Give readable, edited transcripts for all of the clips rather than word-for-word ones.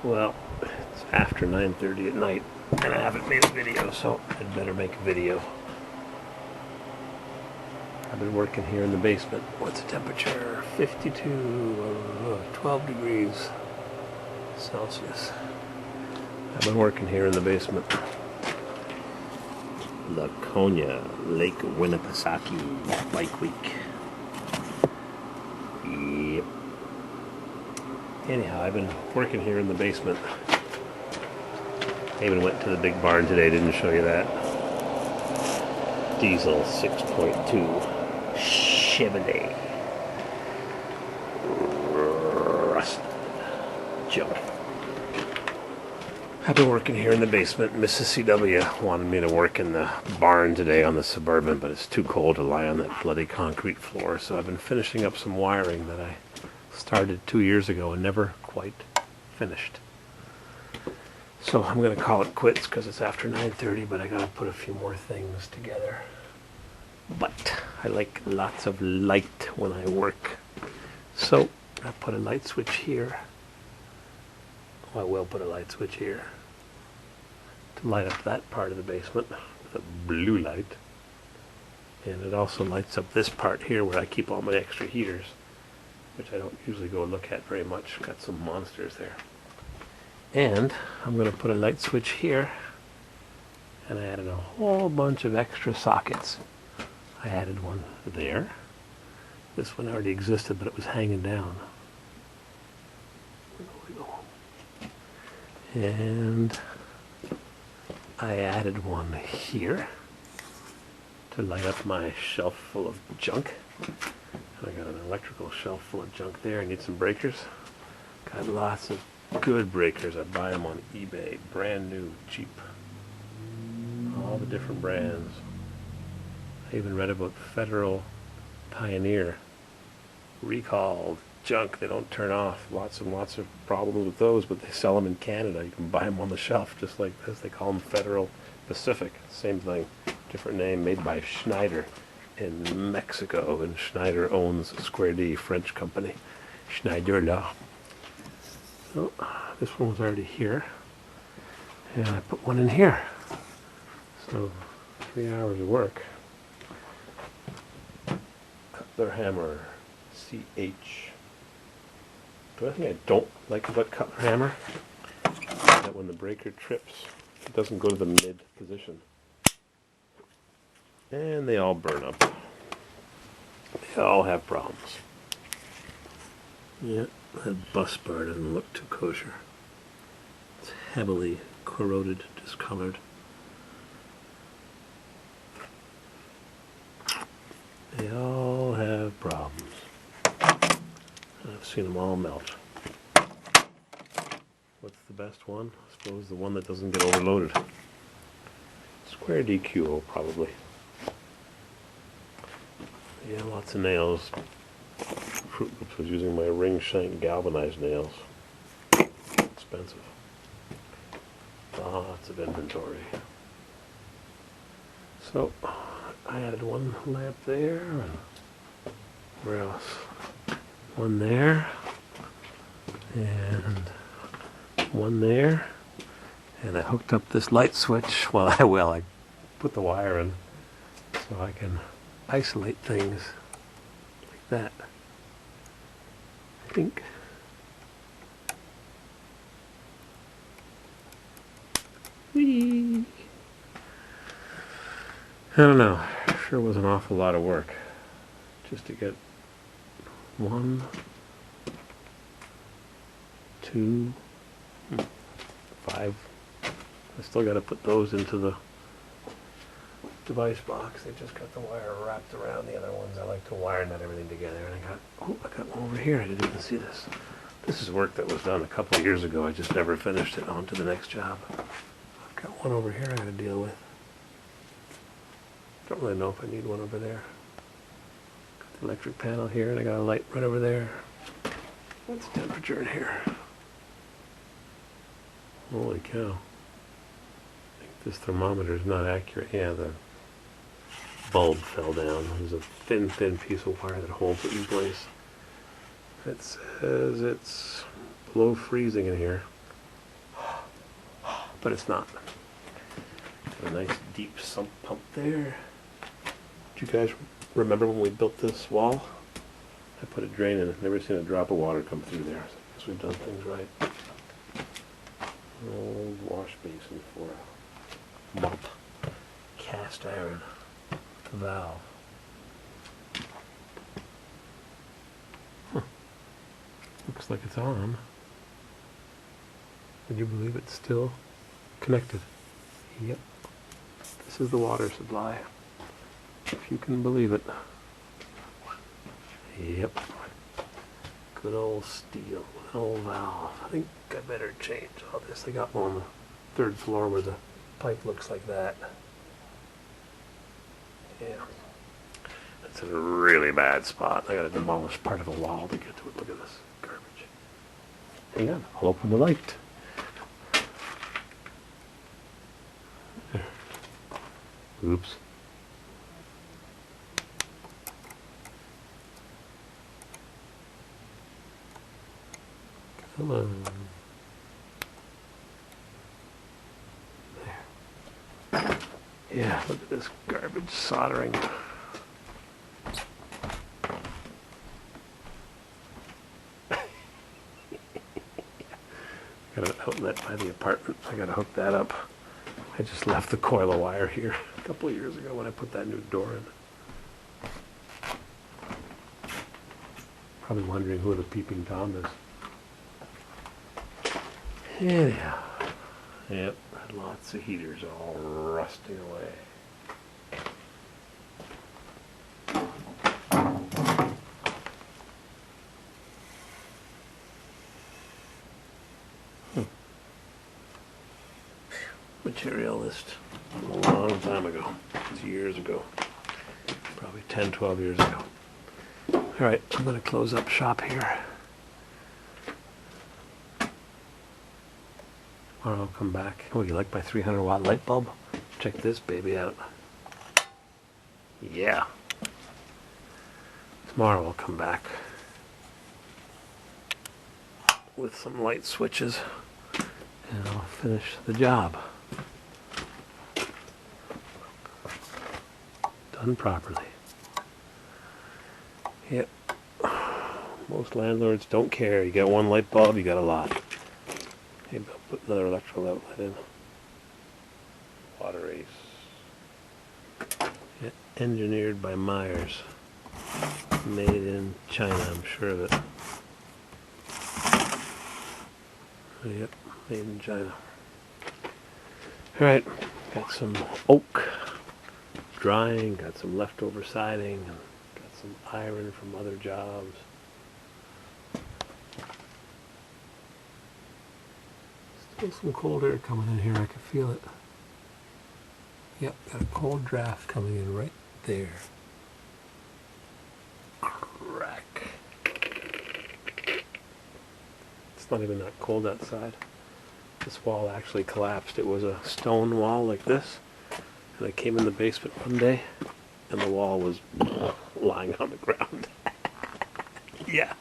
Well, it's after 9:30 at night, and I haven't made a video, so I'd better make a video. I've been working here in the basement. What's the temperature? 12 degrees Celsius. I've been working here in the basement. Laconia, Lake Winnipesaukee Bike Week. Yep. Anyhow, I've been working here in the basement. I even went to the big barn today, didn't show you that. Diesel 6.2 Chevrolet rusted junk. I've been working here in the basement. Mrs. CW wanted me to work in the barn today on the Suburban, but it's too cold to lie on that bloody concrete floor, so I've been finishing up some wiring that I started 2 years ago and never quite finished. So I'm going to call it quits because it's after 9:30, but I got to put a few more things together. But I like lots of light when I work. So I put a light switch here. I will put a light switch here to light up that part of the basement with a blue light. And it also lights up this part here where I keep all my extra heaters, which I don't usually go look at very much. Got some monsters there. And I'm going to put a light switch here, and I added a whole bunch of extra sockets. I added one there. This one already existed, but it was hanging down. And I added one here to light up my shelf full of junk. I got an electrical shelf full of junk there. I need some breakers. Got lots of good breakers. I buy them on eBay, brand new, cheap. All the different brands. I even read about Federal Pioneer recalled junk. They don't turn off. Lots and lots of problems with those, but they sell them in Canada. You can buy them on the shelf just like this. They call them Federal Pacific. Same thing, different name, made by Schneider in Mexico, and Schneider owns Square D, French company. Schneider là. So this one was already here, and I put one in here. So 3 hours of work. Cutler hammer, CH. The other thing I don't like about Cutler hammer is that when the breaker trips, it doesn't go to the mid position. And they all burn up. They all have problems. Yeah, that bus bar doesn't look too kosher. It's heavily corroded, discolored. They all have problems. I've seen them all melt. What's the best one? I suppose the one that doesn't get overloaded. Square DQO, probably. Yeah, lots of nails. Fruit Loops was using my ring shank galvanized nails. Expensive. Lots of inventory. So, I added one lamp there, and where else? One there, and one there, and I hooked up this light switch. Well, I put the wire in so I can isolate things like that. I think. Whee! I don't know. Sure was an awful lot of work just to get 1, 2, 5. I still got to put those into the device box. They just got the wire wrapped around the other ones. I like to wire nut everything together. And I got one over here. I didn't even see this. This is work that was done a couple of years ago. I just never finished it. On to the next job. I've got one over here I got to deal with. Don't really know if I need one over there. Got the electric panel here, and I got a light right over there. What's the temperature in here? Holy cow. I think this thermometer is not accurate. Yeah, the bulb fell down. There's a thin piece of wire that holds it in place. It says it's below freezing in here. but it's not. A nice deep sump pump there. Do you guys remember when we built this wall? I put a drain in it. Never seen a drop of water come through there. So I guess we've done things right. Old wash basin for a mop. Cast iron valve. Huh. Looks like it's on. Would you believe it's still connected? Yep. This is the water supply. If you can believe it. Yep. Good old steel, good old valve. I think I better change all this. I got one on the third floor where the pipe looks like that. Yeah. That's in a really bad spot. I gotta demolish part of a wall to get to it. Look at this garbage. Hang on, I'll open the light. There. Oops. Come on. There. Yeah, look at this garbage soldering. Got an outlet by the apartment. I gotta hook that up. I just left the coil of wire here a couple of years ago when I put that new door in. Probably wondering who the peeping Tom is. Anyhow, yep, lots of heaters all rusting away. Materialist, a long time ago. It's years ago. Probably 10, 12 years ago. Alright, I'm going to close up shop here. Tomorrow I'll come back. Oh, you like my 300 watt light bulb? Check this baby out. Yeah. Tomorrow I'll come back with some light switches and I'll finish the job. Done properly. Yep. Most landlords don't care. You got one light bulb, you got a lot. Maybe I'll put another electrical outlet in. Water Ace. Yeah, engineered by Myers. Made in China, I'm sure of it. Yep, made in China. Alright, got some oak drying, got some leftover siding, and got some iron from other jobs. Still some cold air coming in here, I can feel it. Yep, got a cold draft coming in right there. Crack. It's not even that cold outside. This wall actually collapsed. It was a stone wall like this. And I came in the basement one day, and the wall was lying on the ground. Yeah.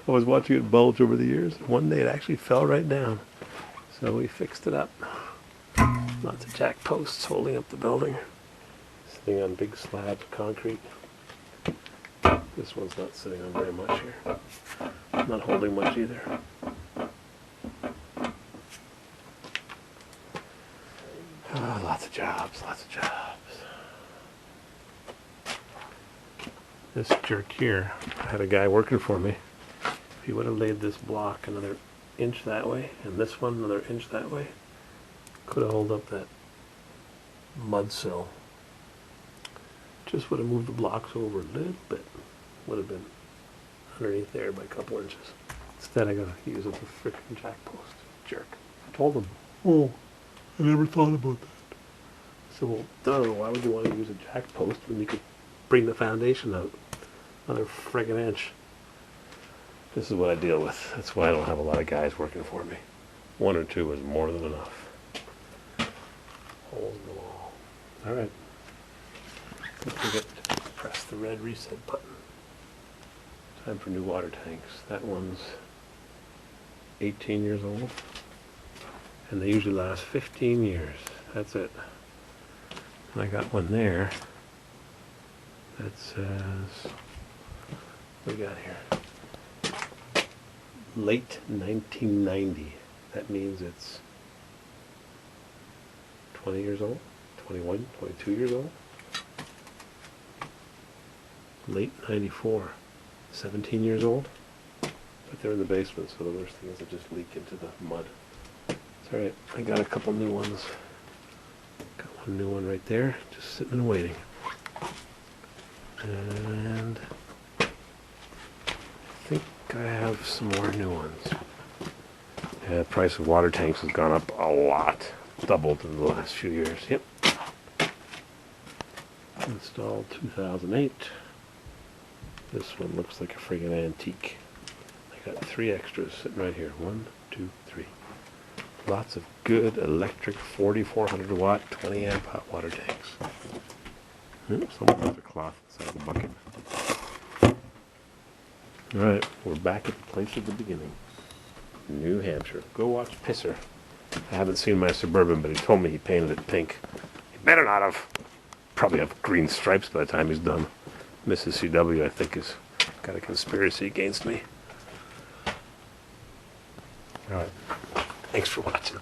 I was watching it bulge over the years. One day it actually fell right down. So we fixed it up. Lots of jack posts holding up the building. Sitting on big slabs of concrete. This one's not sitting on very much here. Not holding much either. Oh, lots of jobs, lots of jobs. This jerk here, I had a guy working for me. If he would have laid this block another inch that way, and this one another inch that way, could have held up that mud sill. Just would have moved the blocks over a little bit. Would have been underneath there by a couple inches. Instead I gotta use a frickin' jack post. Jerk. I told him, oh, I never thought about that. I said, well, duh, why would you want to use a jack post when you could bring the foundation out another friggin' inch? This is what I deal with. That's why I don't have a lot of guys working for me. One or two is more than enough. Holes in the wall. Alright. Don't forget to press the red reset button. Time for new water tanks. That one's 18 years old. And they usually last 15 years. That's it. And I got one there that says, what do we got here? Late 1990. That means it's 20 years old, 21, 22 years old. Late 94, 17 years old. But they're in the basement, so the worst thing is they just leak into the mud. It's alright, I got a couple new ones. Got one new one right there, just sitting and waiting. And I think I have some more new ones. Yeah, the price of water tanks has gone up a lot. Doubled in the last few years. Yep. Installed 2008. This one looks like a friggin' antique. I got 3 extras sitting right here. 1, 2, 3. Lots of good electric 4400 watt 20 amp hot water tanks. Someone has a cloth inside the bucket. Alright, we're back at the place of the beginning. New Hampshire. Go watch Pisser. I haven't seen my Suburban, but he told me he painted it pink. He better not have. Probably have green stripes by the time he's done. Mrs. CW, I think, has got a conspiracy against me. Alright. Thanks for watching.